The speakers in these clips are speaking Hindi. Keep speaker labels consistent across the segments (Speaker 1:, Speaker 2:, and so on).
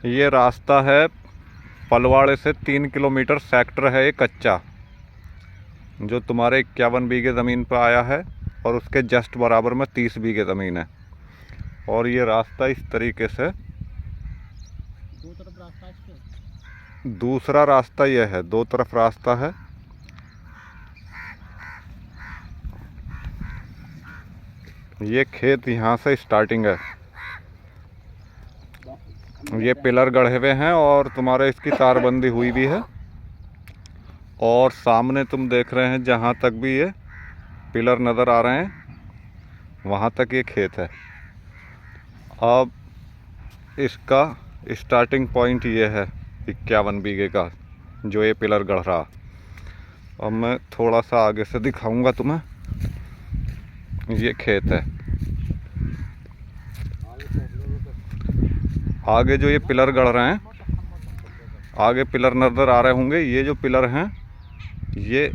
Speaker 1: ये रास्ता है पलवाड़े से 3 किलोमीटर सेक्टर है ये कच्चा, जो तुम्हारे 51 बीघे ज़मीन पर आया है और उसके जस्ट बराबर में 30 बीघे ज़मीन है। और ये रास्ता इस तरीके से,
Speaker 2: दो तरफ रास्ता है इसके।
Speaker 1: दूसरा रास्ता ये है, दो तरफ रास्ता है। ये खेत यहाँ से स्टार्टिंग है, ये पिलर गढ़े हुए हैं और तुम्हारे इसकी तारबंदी हुई भी है। और सामने तुम देख रहे हैं जहाँ तक भी ये पिलर नज़र आ रहे हैं, वहाँ तक ये खेत है। अब इसका स्टार्टिंग पॉइंट ये है 51 बीघे का, जो ये पिलर गढ़ रहा। अब मैं थोड़ा सा आगे से दिखाऊंगा तुम्हें। ये खेत है, आगे जो ये पिलर गढ़ रहे हैं, आगे पिलर नज़र आ रहे होंगे। ये जो पिलर हैं, ये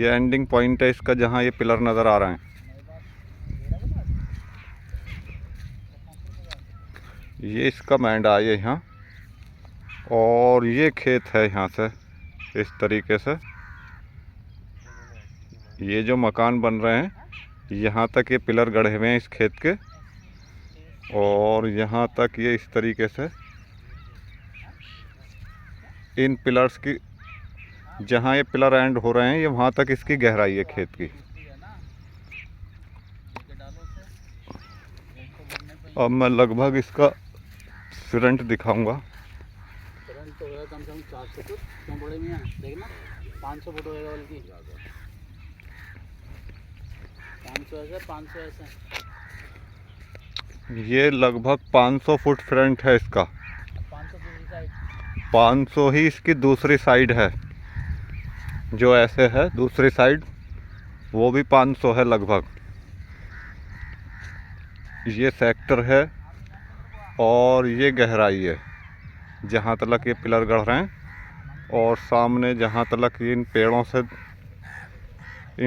Speaker 1: एंडिंग पॉइंट है इसका, जहाँ ये पिलर नज़र आ रहे हैं। ये इसका मैंडा है यहाँ, और ये खेत है यहाँ से इस तरीके से। ये जो मकान बन रहे हैं, यहाँ तक ये पिलर गढ़े हुए हैं इस खेत के, और यहाँ तक ये इस तरीके से इन पिलर्स की, जहाँ ये पिलर एंड हो रहे हैं, ये वहाँ तक इसकी गहराई है खेत की। अब मैं लगभग इसका फ्रंट दिखाऊंगा।
Speaker 2: फ्रंट तो होगा कम से कम 400 फुट। क्यों बड़े मियाँ देखना, 500 फुट होएगा, बल्कि 500 ऐसे, 500 ऐसे।
Speaker 1: ये लगभग 500 फुट फ्रंट है इसका।
Speaker 2: 500 दूसरी साइड।
Speaker 1: 500 ही इसकी दूसरी साइड है, जो ऐसे है दूसरी साइड, वो भी 500 है लगभग। ये सेक्टर है और ये गहराई है जहाँ तक ये पिलर गढ़ रहे हैं। और सामने जहाँ तक ये इन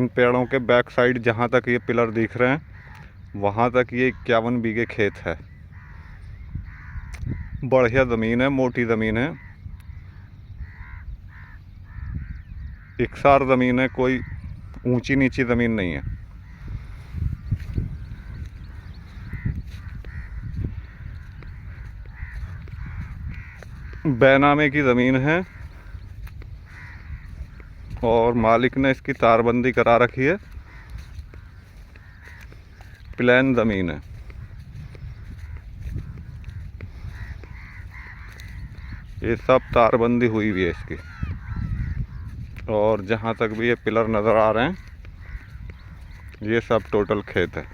Speaker 1: पेड़ों के बैक साइड जहाँ तक ये पिलर दिख रहे हैं, वहाँ तक ये 51 बीघे खेत है। बढ़िया ज़मीन है, मोटी ज़मीन है, इकसार ज़मीन है, कोई ऊंची नीची ज़मीन नहीं है। बैनामे की ज़मीन है और मालिक ने इसकी तारबंदी करा रखी है। प्लेन ज़मीन है। ये सब तारबंदी हुई हुई है इसकी। और जहाँ तक भी ये पिलर नज़र आ रहे हैं, ये सब टोटल खेत है।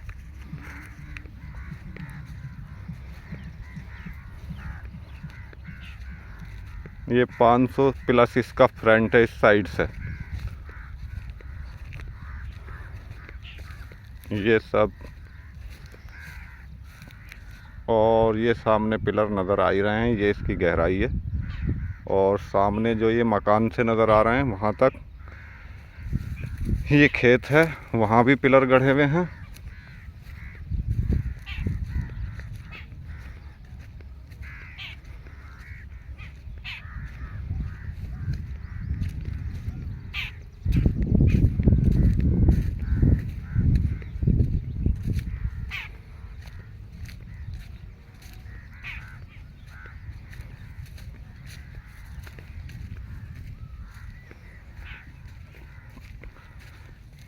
Speaker 1: ये 500 प्लस इसका फ्रंट है इस साइड से। ये सब, और ये सामने पिलर नज़र आ ही रहे हैं, ये इसकी गहराई है। और सामने जो ये मकान से नज़र आ रहे हैं, वहाँ तक ये खेत है, वहाँ भी पिलर गढ़े हुए हैं।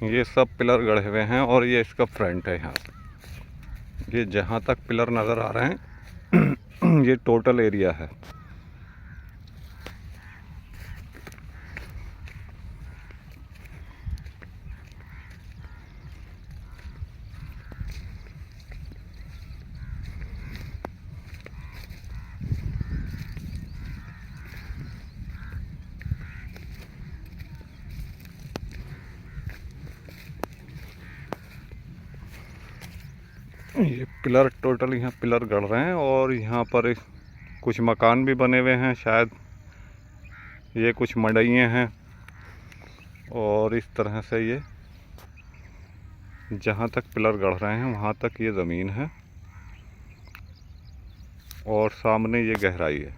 Speaker 1: ये सब पिलर गढ़े हुए हैं और ये इसका फ्रंट है। यहाँ ये जहाँ तक पिलर नज़र आ रहे हैं ये टोटल एरिया है। ये पिलर टोटल यहाँ पिलर गढ़ रहे हैं और यहाँ पर कुछ मकान भी बने हुए हैं, शायद ये कुछ मड़इयाँ हैं। और इस तरह से ये जहाँ तक पिलर गढ़ रहे हैं, वहाँ तक ये ज़मीन है। और सामने ये गहराई है।